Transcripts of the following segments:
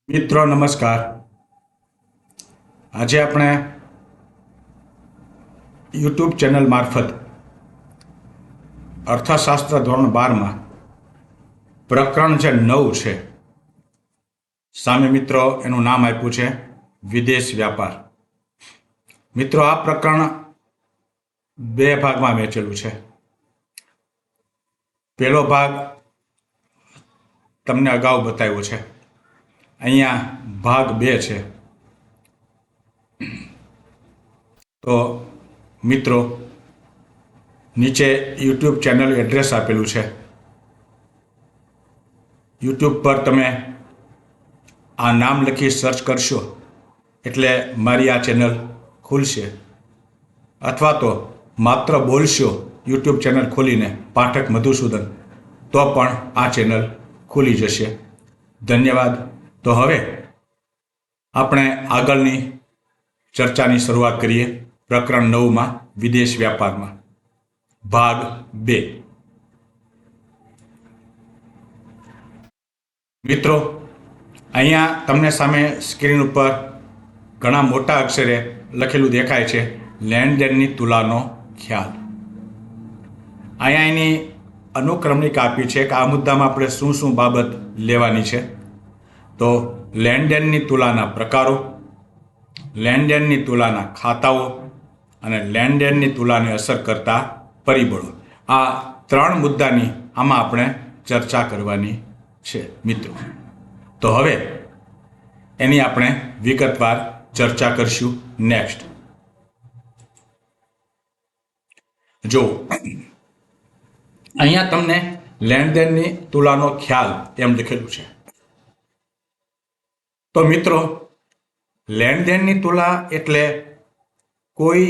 મિત્રો નમસ્કાર। આજે આપણે યુટ્યુબ ચેનલ મારફત અર્થશાસ્ત્ર ધોરણ 12માં પ્રકરણ જે 9 છે, સામે મિત્રો એનું નામ આપ્યું છે વિદેશ વ્યાપાર। મિત્રો આ પ્રકરણ 2 ભાગમાં વહેંચેલું છે। પહેલો ભાગ તમને અગાઉ બતાવ્યો છે, અહીંયા ભાગ 2 છે। તો મિત્રો નીચે યુટ્યુબ ચેનલ એડ્રેસ આપેલું છે। યુટ્યુબ પર તમે આ નામ લખી સર્ચ કરશો એટલે મારી આ ચેનલ ખુલશે, અથવા તો માત્ર બોલશો યુટ્યુબ ચેનલ ખોલીને પાઠક મધુસૂદન તો પણ આ ચેનલ ખુલી જશે। ધન્યવાદ। તો હવે આપણે આગળની ચર્ચાની શરૂઆત કરીએ પ્રકરણ 9માં વિદેશ વ્યાપારમાં ભાગ 2। મિત્રો અહીંયા તમને સામે સ્ક્રીન ઉપર ઘણા મોટા અક્ષરે લખેલું દેખાય છે લેણદેણની તુલાનો ખ્યાલ। અહીંયા એની અનુક્રમણિકા આપી છે કે આ મુદ્દામાં આપણે શું શું બાબત લેવાની છે। તો લેણદેણની તુલાના પ્રકારો, લેણદેણની તુલાના ખાતાઓ અને લેણદેણની તુલાને અસર કરતા પરિબળો, આ 3 મુદ્દાની આમાં આપણે ચર્ચા કરવાની છે મિત્રો। તો હવે એની આપણે વિગતવાર ચર્ચા કરીશું। નેક્સ્ટ જો અહીંયા તમને લેણદેણની તુલાનો ખ્યાલ એમ લખેલું છે। તો મિત્રો લેણદેણની તુલા એટલે કોઈ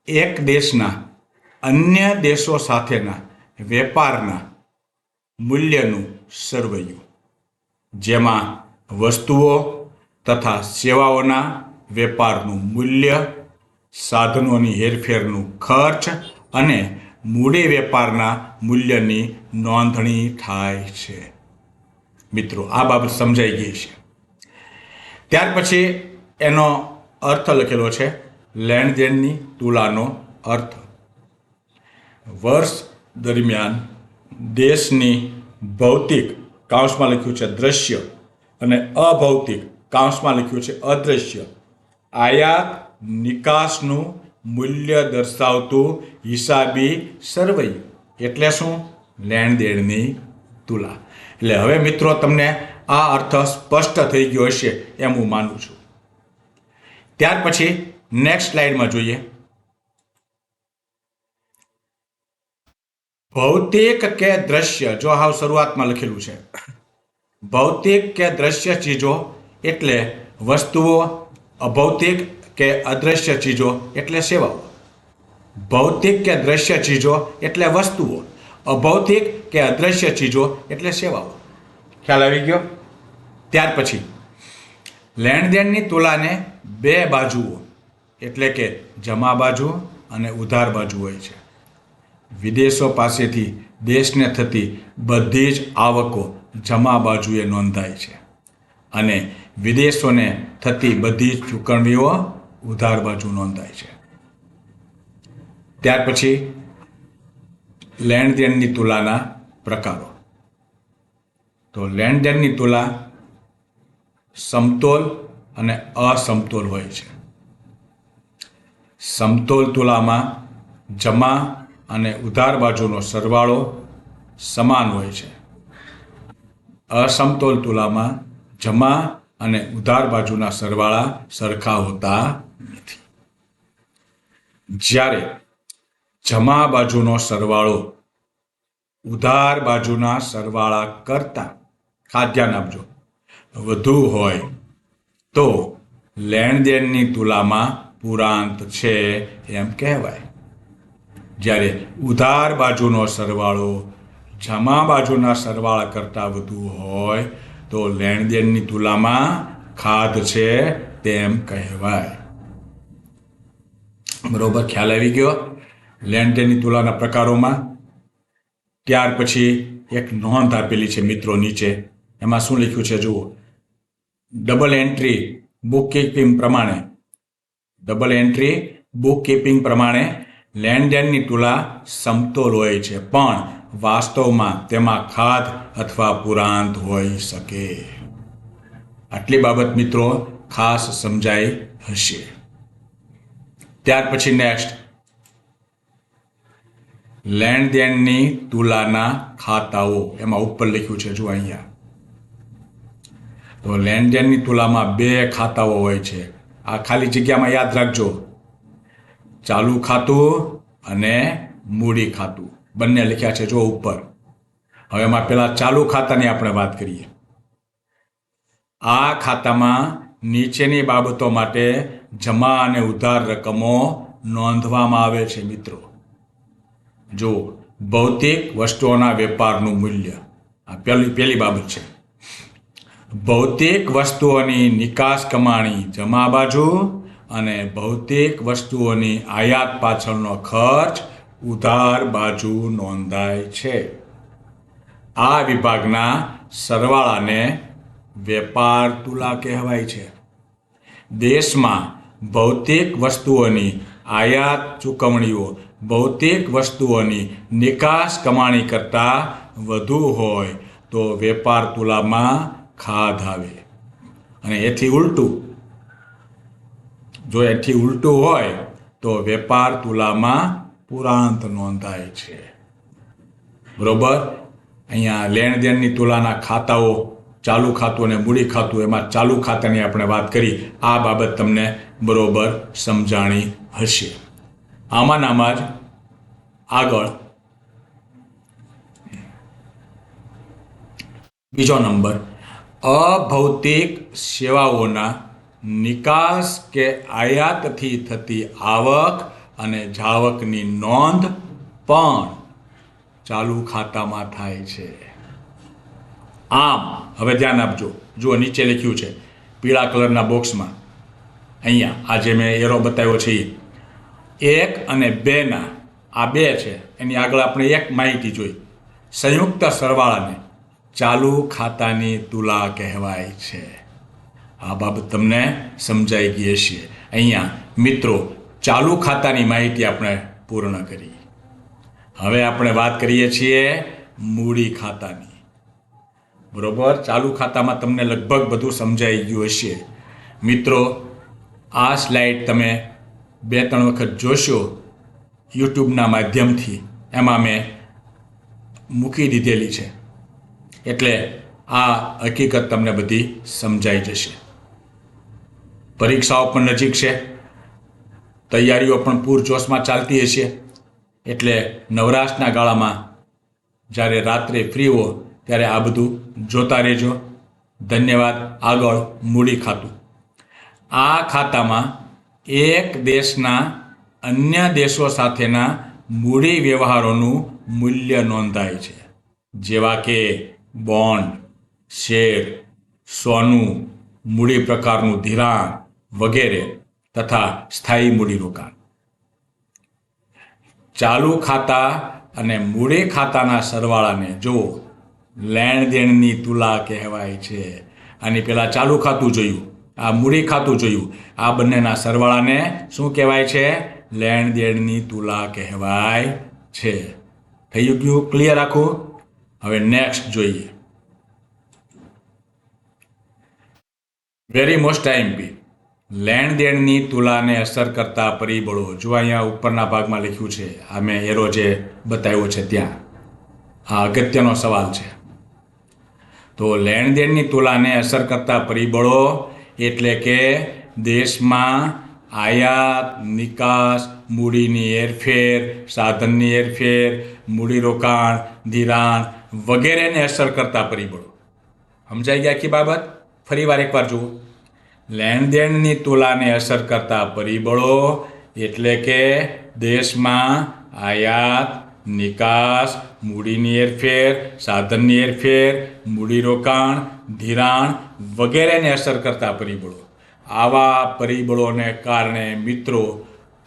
એક દેશના અન્ય દેશો સાથેના વેપારના મૂલ્યનું સરવૈયું, જેમાં વસ્તુઓ તથા સેવાઓના વેપારનું મૂલ્ય, સાધનોની હેરફેરનું ખર્ચ અને મૂડી વેપારના મૂલ્યની નોંધણી થાય છે। મિત્રો આ બાબત સમજાઈ ગઈ છે। ત્યાર પછી એનો અર્થ લખેલો છે લેણદેણની તુલાનો અર્થ। વર્ષ દરમિયાન દેશની ભૌતિક કાંસમાં લખ્યું છે દ્રશ્ય અને અભૌતિક કાંસમાં લખ્યું છે અદ્રશ્ય આયાત નિકાસનું મૂલ્ય દર્શાવતું હિસાબી સરવૈયું એટલે શું? લેણદેણની તુલા। એટલે હવે મિત્રો તમને આ અર્થ સ્પષ્ટ થઈ ગયો હશે એમ હું માનું છું। ત્યાર પછી નેક્સ્ટ સ્લાઇડમાં જોઈએ ભૌતિક કે દ્રશ્ય। જો હાવ શરૂઆતમાં લખેલું છે ભૌતિક કે દ્રશ્ય ચીજો એટલે વસ્તુઓ, અભૌતિક કે અદ્રશ્ય ચીજો એટલે સેવાઓ। ભૌતિક કે દ્રશ્ય ચીજો એટલે વસ્તુઓ, અભૌતિક કે અદ્રશ્ય ચીજો એટલે સેવાઓ। ખ્યાલ આવી ગયો? ત્યાર પછી લેણદેણની તુલાને 2 બાજુઓ એટલે કે જમા બાજુ અને ઉધાર બાજુ હોય છે। વિદેશો પાસેથી દેશને થતી બધી જ આવકો જમા બાજુએ નોંધાય છે અને વિદેશોને થતી બધી જ ચૂકવણીઓ ઉધાર બાજુ નોંધાય છે। ત્યાર પછી લેણદેણની તુલાના પ્રકારો। તો લેણદેણની તુલા સમતોલ અને અસમતોલ હોય છે। સમતોલ તુલામાં જમા અને ઉધાર બાજુનો સરવાળો સમાન હોય છે। અસમતોલ તુલામાં જમા અને ઉધાર બાજુના સરવાળા સરખા હોતા નથી। જ્યારે જમા બાજુનો સરવાળો ઉધાર બાજુના સરવાળા કરતાં, ખાસ ધ્યાન આપજો, વધુ હોય તો લેણદેણની તુલામાં પુરાંત છે એમ કહેવાય। જ્યારે ઉધાર બાજુનો સરવાળો જમા બાજુના સરવાળા કરતાં વધુ હોય તો લેણદેણની તુલામાં ખાધ છે તેમ કહેવાય। બરોબર? ખ્યાલ આવી ગયો લેણદેણની તુલાના પ્રકારોમાં? ત્યાર પછી એક નોંધ આપેલી છે મિત્રો નીચે, એમાં શું લખ્યું છે જુઓ। ડબલ એન્ટ્રી બુક કીપિંગ પ્રમાણે લેણદેણની તુલા સમતોલ હોય છે, પણ વાસ્તવમાં તેમાં ખાધ અથવા પુરાંત હોઈ શકે. આટલી બાબત મિત્રો ખાસ સમજાઈ હશે. ત્યાર પછી નેક્સ્ટ, લેણદેણની તુલાના ખાતાઓ. એમાં ઉપર લખ્યું છે, જો અહીંયા. તો લેણદેણની તુલામાં 2 ખાતાઓ હોય છે. આ ખાલી જગ્યામાં યાદ રાખજો, ચાલુ ખાતું અને મૂડી ખાતું બંને લખ્યા છે જો ઉપર. હવે એમાં પેલા ચાલુ ખાતાની આપણે વાત કરીએ. આ ખાતામાં નીચેની બાબતો માટે જમા અને ઉધાર રકમો નોંધવામાં આવે છે મિત્રો. જો ભૌતિક વસ્તુઓના વેપારનું મૂલ્ય, આ પહેલી બાબત છે. ભૌતિક વસ્તુઓની નિકાસ કમાણી જમા બાજુ અને ભૌતિક વસ્તુઓની આયાત પાછળનો ખર્ચ ઉધાર બાજુ નોંધાય છે. આ વિભાગના સરવાળાને વેપાર તુલા કહેવાય છે. દેશમાં ભૌતિક વસ્તુઓની આયાત ચૂકવણીઓ ભૌતિક વસ્તુઓની નિકાસ કમાણી કરતાં વધુ હોય તો વેપાર તુલામાં ખાધ આવે. અને એથી ઉલટું, જો એથી ઉલટું હોય તો વેપાર તુલામાં પુરાંત નોંધાય છે. બરોબર. અહીંયા લેણદેણની તુલાના ખાતાઓ, ચાલુ ખાતું અને મૂડી ખાતું, એમાં ચાલુ ખાતાની આપણે વાત કરી. આ બાબત તમને બરોબર સમજાણી હશે. આમાં જ આગળ બીજો નંબર, અભૌતિક સેવાઓના નિકાસ કે આયાતથી થતી આવક અને જાવકની નોંધ પણ ચાલુ ખાતામાં થાય છે. આમ હવે ધ્યાન આપજો, જુઓ નીચે લખ્યું છે પીળા કલરના બોક્સમાં. અહીંયા આ જે મેં એરો બતાવ્યો છે, 1 અને 2ના આ 2 છે, એની આગળ આપણે એક માહિતી જોઈ. સંયુક્ત સરવાળાને ચાલુ ખાતાની તુલા કહેવાય છે. આ બાબત તમને સમજાઈ ગઈ હશે. અહીંયા મિત્રો ચાલુ ખાતાની માહિતી આપણે પૂર્ણ કરી. હવે આપણે વાત કરીએ છીએ મૂડી ખાતાની. બરોબર. ચાલુ ખાતામાં તમને લગભગ બધું સમજાઈ ગયું હશે. મિત્રો આ સ્લાઇડ તમે 2-3 વખત જોશો યુટ્યુબના માધ્યમથી, એમાં મેં મૂકી દીધેલી છે, એટલે આ હકીકત તમને બધી સમજાઈ જશે. પરીક્ષાઓ પણ નજીક છે, તૈયારીઓ પણ પૂરજોશમાં ચાલતી હશે, એટલે નવરાશના ગાળામાં જ્યારે રાત્રે ફ્રી હો ત્યારે આ બધું જોતા રહેજો. ધન્યવાદ. આગળ મૂડી ખાતું. આ ખાતામાં એક દેશના અન્ય દેશો સાથેના મૂડી વ્યવહારોનું મૂલ્ય નોંધાય છે, જેવા કે બોન્ડ, શેર, સોનું, મૂડી પ્રકારનું ધિરાણ વગેરે તથા સ્થાયી મૂડીરોકાણ. ચાલુ ખાતા અને મૂડી ખાતાના સરવાળાને જો લેણદેણની તુલા કહેવાય છે. આની પહેલાં ચાલુ ખાતું જોયું, આ મૂડી ખાતું જોયું. આ બંનેના સરવાળાને શું કહેવાય છે? લેણદેણની તુલા કહેવાય છે. થઈ ગયું ક્લિયર આખું? હવે નેક્સ્ટ જોઈએ. વેરી મોસ્ટ આઈએમપી, લેણદેણની તુલાને અસર કરતા પરિબળો. જો અહીંયા ઉપરના ભાગમાં લખ્યું છે, આ મેં એરો જે બતાવ્યો છે ત્યાં. આ અગત્યનો સવાલ છે. તો લેણદેણની તુલાને અસર કરતા પરિબળો એટલે કે દેશમાં આયાત, નિકાસ, મૂડીની હેરફેર, સાધનની હેરફેર, મૂડીરોકાણ, ધિરાણ વગેરેને અસર કરતા પરિબળો. સમજાઈ ગયા આખી બાબત? ફરી વાર એકવાર જુઓ. લેણદેણની તુલાને અસર કરતા પરિબળો એટલે કે દેશમાં આયાત, નિકાસ, મૂડીની હેરફેર, સાધનની હેરફેર, મૂડીરોકાણ, ધિરાણ વગેરેને અસર કરતા પરિબળો. આવા પરિબળોને કારણે મિત્રો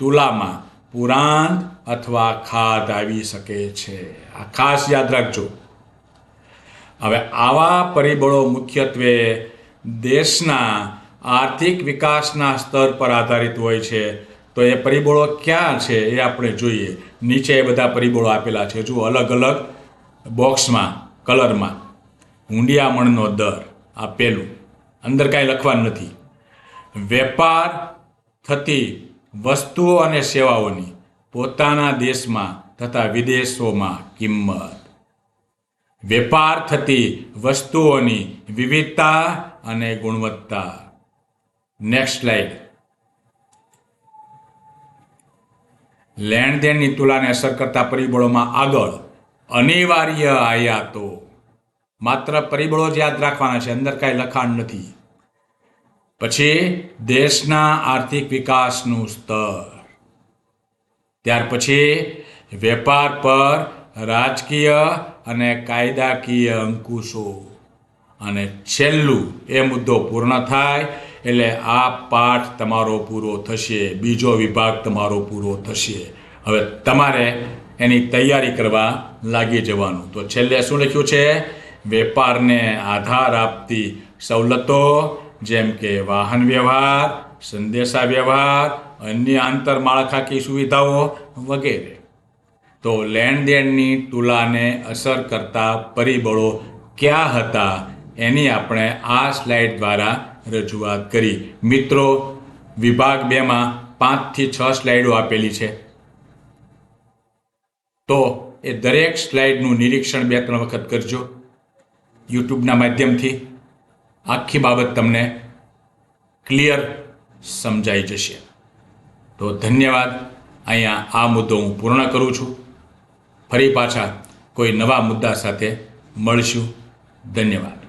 તુલામાં પુરાંત અથવા ખાધ આવી શકે છે. આ ખાસ યાદ રાખજો. હવે આવા પરિબળો મુખ્યત્વે દેશના આર્થિક વિકાસના સ્તર પર આધારિત હોય છે. તો એ પરિબળો ક્યાં છે એ આપણે જોઈએ. નીચે એ બધા પરિબળો આપેલા છે, જુઓ અલગ અલગ બોક્સમાં કલરમાં. હુંડિયામણનો દર આ પહેલું, અંદર કાંઈ લખવાનું નથી. વેપાર થતી વસ્તુઓ અને સેવાઓની પોતાના દેશમાં તથા વિદેશોમાં કિંમત. વેપાર થતી વસ્તુઓની વિવિધતા અને ગુણવત્તા. Next slide. લેણદેણની તુલાને અસર કરતા પરિબળોમાં આગળ અનિવાર્ય આયાતો. માત્ર પરિબળો જ યાદ રાખવાના છે, અંદર કાંઈ લખાણ નથી. પછી દેશના આર્થિક વિકાસનું સ્તર. ત્યાર પછી વેપાર પર રાજકીય અને કાયદાકીય અંકુશો. અને છેલ્લું એ મુદ્દો પૂર્ણ થાય એટલે આ પાઠ તમારો પૂરો થશે, બીજો વિભાગ તમારો પૂરો થશે. હવે તમારે એની તૈયારી કરવા લાગી જવાનું. તો છેલ્લે શું લખ્યું છે? વેપારને આધાર આપતી સવલતો જેમ કે વાહન વ્યવહાર, સંદેશા વ્યવહાર, અન્ય આંતરમાળખાકીય સુવિધાઓ વગેરે. તો લેણદેણની તુલાને અસર કરતા પરિબળો ક્યાં હતા એની આપણે આ સ્લાઇડ દ્વારા રજૂઆત કરી. મિત્રો, વિભાગ 2માં 5 થી 6 સ્લાઇડો આપેલી છે. તો એ દરેક સ્લાઇડનું નિરીક્ષણ 2-3 વખત કરજો યુટ્યુબના માધ્યમથી. આખી બાબત તમને ક્લિયર સમજાઈ જશે. તો ધન્યવાદ. અહીંયા આ મુદ્દો હું પૂર્ણ કરું છું. ફરી પાછા કોઈ નવા મુદ્દા સાથે મળશું. ધન્યવાદ.